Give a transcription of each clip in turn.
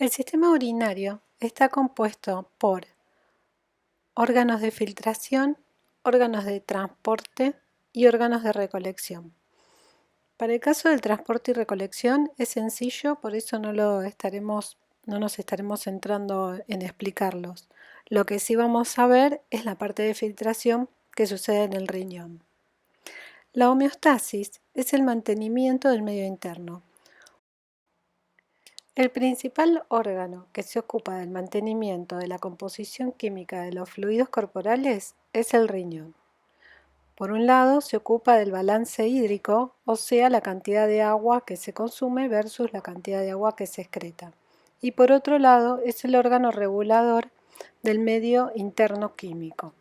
El sistema urinario está compuesto por órganos de filtración, órganos de transporte y órganos de recolección. Para el caso del transporte y recolección es sencillo, por eso no nos estaremos centrando en explicarlos. Lo que sí vamos a ver es la parte de filtración que sucede en el riñón. La homeostasis es el mantenimiento del medio interno. El principal órgano que se ocupa del mantenimiento de la composición química de los fluidos corporales es el riñón. Por un lado, se ocupa del balance hídrico, o sea, la cantidad de agua que se consume versus la cantidad de agua que se excreta. Y por otro lado, es el órgano regulador del medio interno químico.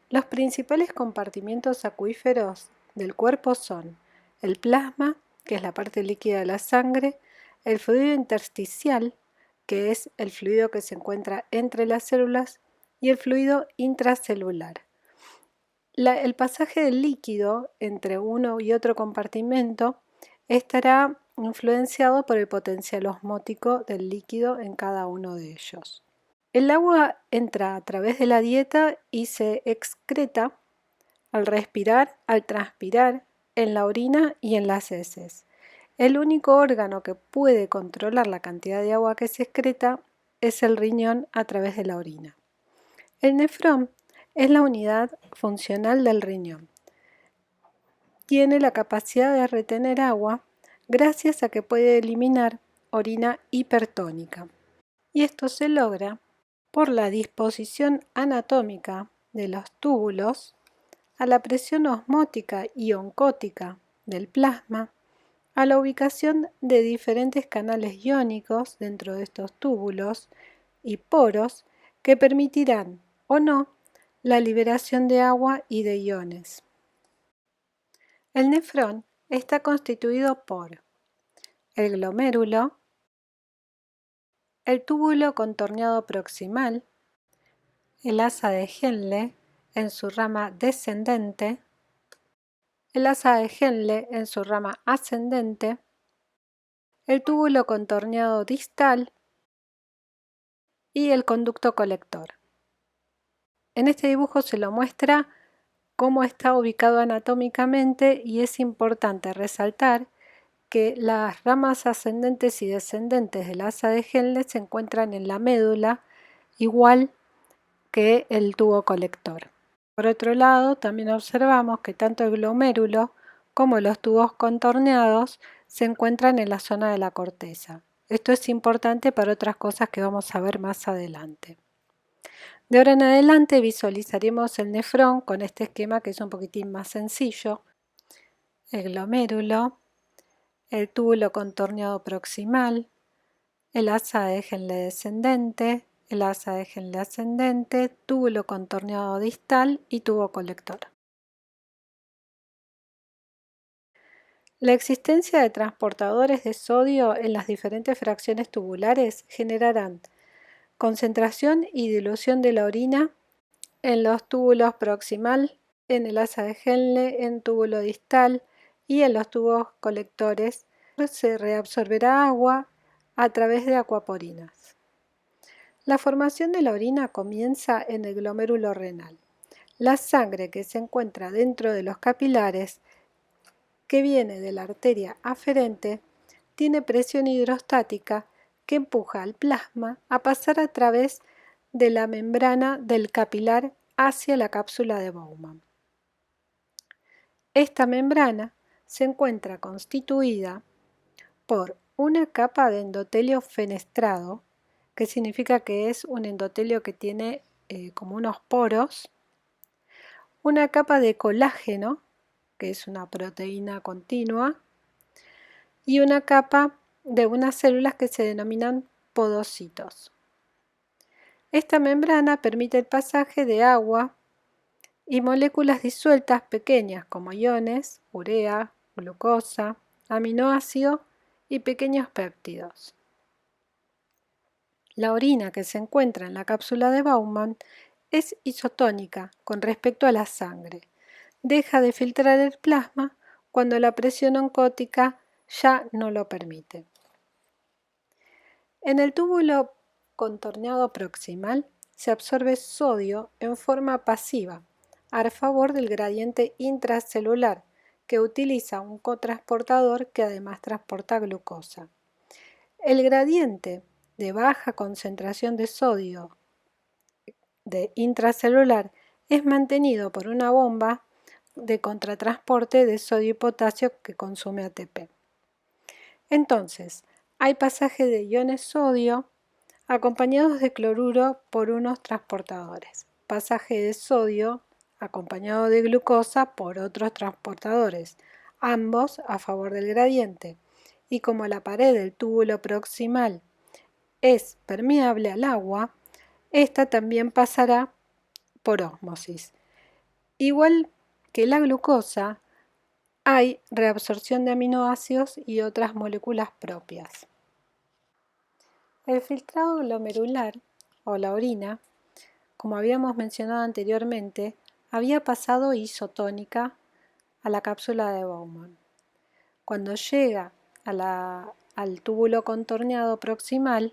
Los principales compartimientos acuíferos del cuerpo son el plasma, que es la parte líquida de la sangre, el fluido intersticial, que es el fluido que se encuentra entre las células, y el fluido intracelular. El pasaje del líquido entre uno y otro compartimento estará influenciado por el potencial osmótico del líquido en cada uno de ellos. El agua entra a través de la dieta y se excreta al respirar, al transpirar, en la orina y en las heces. El único órgano que puede controlar la cantidad de agua que se excreta es el riñón a través de la orina. El nefrón es la unidad funcional del riñón. Tiene la capacidad de retener agua gracias a que puede eliminar orina hipertónica. Y esto se logra por la disposición anatómica de los túbulos, a la presión osmótica y oncótica del plasma, a la ubicación de diferentes canales iónicos dentro de estos túbulos y poros que permitirán o no la liberación de agua y de iones. El nefrón está constituido por el glomérulo, el túbulo contorneado proximal, el asa de Henle en su rama descendente, el asa de Henle en su rama ascendente, el túbulo contorneado distal y el conducto colector. En este dibujo se lo muestra cómo está ubicado anatómicamente y es importante resaltar que las ramas ascendentes y descendentes del asa de Henle se encuentran en la médula, igual que el tubo colector. Por otro lado, también observamos que tanto el glomérulo como los tubos contorneados se encuentran en la zona de la corteza. Esto es importante para otras cosas que vamos a ver más adelante. De ahora en adelante visualizaremos el nefrón con este esquema que es un poquitín más sencillo. El glomérulo, el túbulo contorneado proximal, el asa de Henle descendente, el asa de Henle ascendente, túbulo contorneado distal y tubo colector. La existencia de transportadores de sodio en las diferentes fracciones tubulares generarán concentración y dilución de la orina en los túbulos proximal, en el asa de Henle, en túbulo distal y en los tubos colectores. Se reabsorberá agua a través de acuaporinas. La formación de la orina comienza en el glomérulo renal. La sangre que se encuentra dentro de los capilares, que viene de la arteria aferente, tiene presión hidrostática que empuja al plasma a pasar a través de la membrana del capilar hacia la cápsula de Bowman. Esta membrana se encuentra constituida por una capa de endotelio fenestrado, que significa que es un endotelio que tiene como unos poros, una capa de colágeno, que es una proteína continua, y una capa de unas células que se denominan podocitos. Esta membrana permite el pasaje de agua y moléculas disueltas pequeñas como iones, urea, glucosa, aminoácido y pequeños péptidos. La orina que se encuentra en la cápsula de Bowman es isotónica con respecto a la sangre. Deja de filtrar el plasma cuando la presión oncótica ya no lo permite. En el túbulo contorneado proximal se absorbe sodio en forma pasiva a favor del gradiente intracelular, que utiliza un cotransportador que además transporta glucosa. El gradiente de baja concentración de sodio de intracelular es mantenido por una bomba de contratransporte de sodio y potasio que consume ATP. Entonces, hay pasaje de iones sodio acompañados de cloruro por unos transportadores, pasaje de sodio acompañado de glucosa por otros transportadores, ambos a favor del gradiente, y como la pared del túbulo proximal es permeable al agua, esta también pasará por ósmosis. Igual que la glucosa, hay reabsorción de aminoácidos y otras moléculas propias. El filtrado glomerular, o la orina, como habíamos mencionado anteriormente, había pasado isotónica a la cápsula de Bowman. Cuando llega al túbulo contorneado proximal,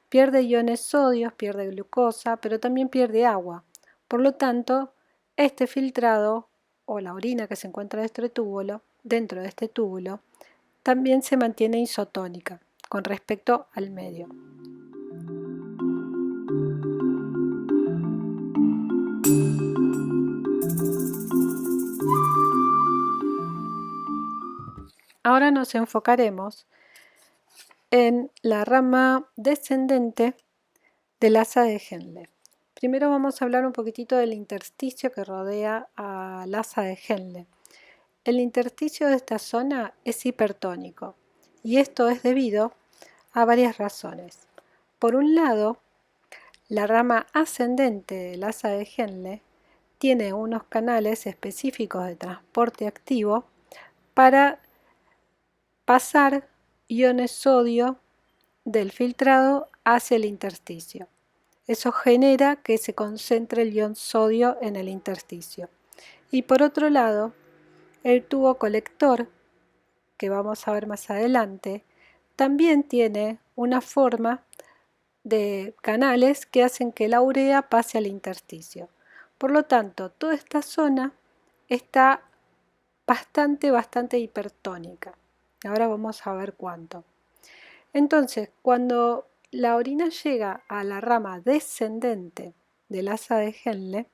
pierde iones sodios, pierde glucosa, pero también pierde agua. Por lo tanto, este filtrado, o la orina que se encuentra dentro de este túbulo, también se mantiene isotónica con respecto al medio. Ahora nos enfocaremos en la rama descendente del asa de Henle. Primero vamos a hablar un poquitito del intersticio que rodea al asa de Henle. El intersticio de esta zona es hipertónico y esto es debido a varias razones. Por un lado, la rama ascendente del asa de Henle tiene unos canales específicos de transporte activo para pasar iones sodio del filtrado hacia el intersticio. Eso genera que se concentre el ion sodio en el intersticio. Y por otro lado, el tubo colector, que vamos a ver más adelante, también tiene una forma de canales que hacen que la urea pase al intersticio. Por lo tanto, toda esta zona está bastante hipertónica. Ahora vamos a ver cuánto. Entonces, cuando la orina llega a la rama descendente del asa de Henle,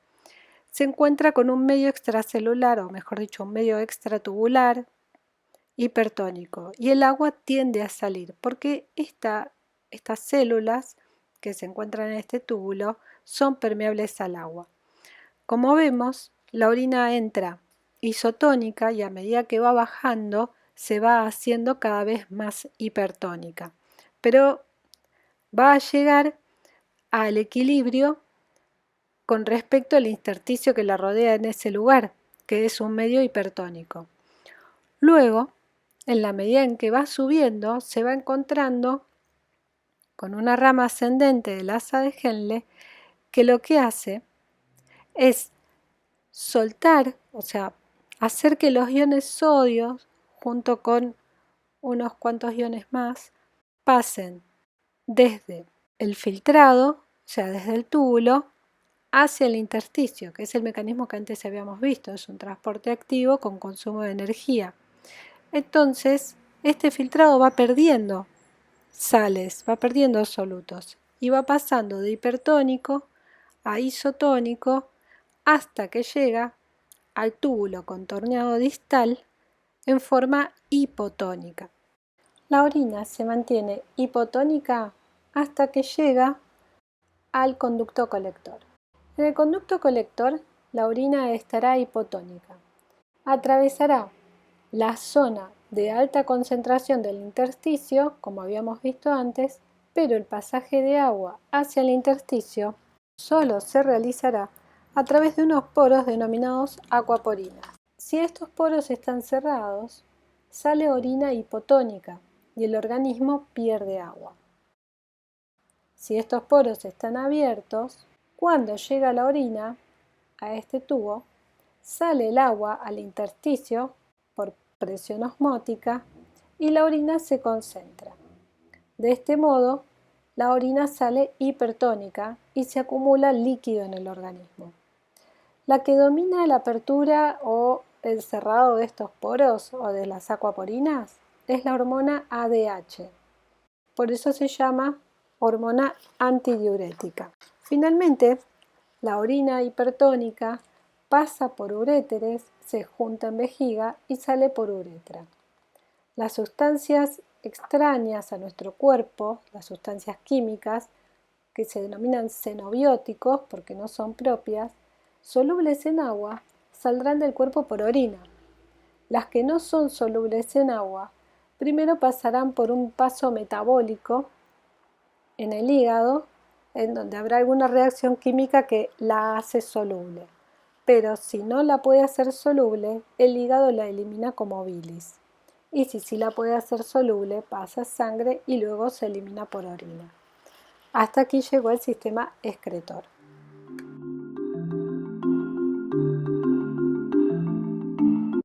se encuentra con un medio extracelular, o mejor dicho, un medio extratubular hipertónico, y el agua tiende a salir porque estas células que se encuentran en este túbulo son permeables al agua. Como vemos, la orina entra isotónica y a medida que va bajando se va haciendo cada vez más hipertónica, pero va a llegar al equilibrio con respecto al intersticio que la rodea en ese lugar, que es un medio hipertónico. Luego, en la medida en que va subiendo, se va encontrando con una rama ascendente del asa de Henle que lo que hace es soltar, o sea, hacer que los iones sodio, junto con unos cuantos iones más, pasen desde el filtrado, o sea, desde el túbulo, hacia el intersticio, que es el mecanismo que antes habíamos visto, es un transporte activo con consumo de energía. Entonces, este filtrado va perdiendo sales, va perdiendo solutos y va pasando de hipertónico a isotónico hasta que llega al túbulo contorneado distal en forma hipotónica. La orina se mantiene hipotónica hasta que llega al conducto colector. En el conducto colector, la orina estará hipotónica. Atravesará la zona de alta concentración del intersticio, como habíamos visto antes, pero el pasaje de agua hacia el intersticio solo se realizará a través de unos poros denominados aquaporinas. Si estos poros están cerrados, sale orina hipotónica y el organismo pierde agua. Si estos poros están abiertos, cuando llega la orina a este tubo, sale el agua al intersticio por presión osmótica y la orina se concentra. De este modo, la orina sale hipertónica y se acumula líquido en el organismo. La que domina la apertura o el cerrado de estos poros o de las acuaporinas es la hormona ADH. Por eso se llama hormona antidiurética. Finalmente, la orina hipertónica pasa por uréteres, se junta en vejiga y sale por uretra. Las sustancias extrañas a nuestro cuerpo, las sustancias químicas, que se denominan xenobióticos porque no son propias, solubles en agua, saldrán del cuerpo por orina. Las que no son solubles en agua, primero pasarán por un paso metabólico en el hígado, en donde habrá alguna reacción química que la hace soluble. Pero si no la puede hacer soluble, el hígado la elimina como bilis. Y si sí la puede hacer soluble, pasa a sangre y luego se elimina por orina. Hasta aquí llegó el sistema excretor.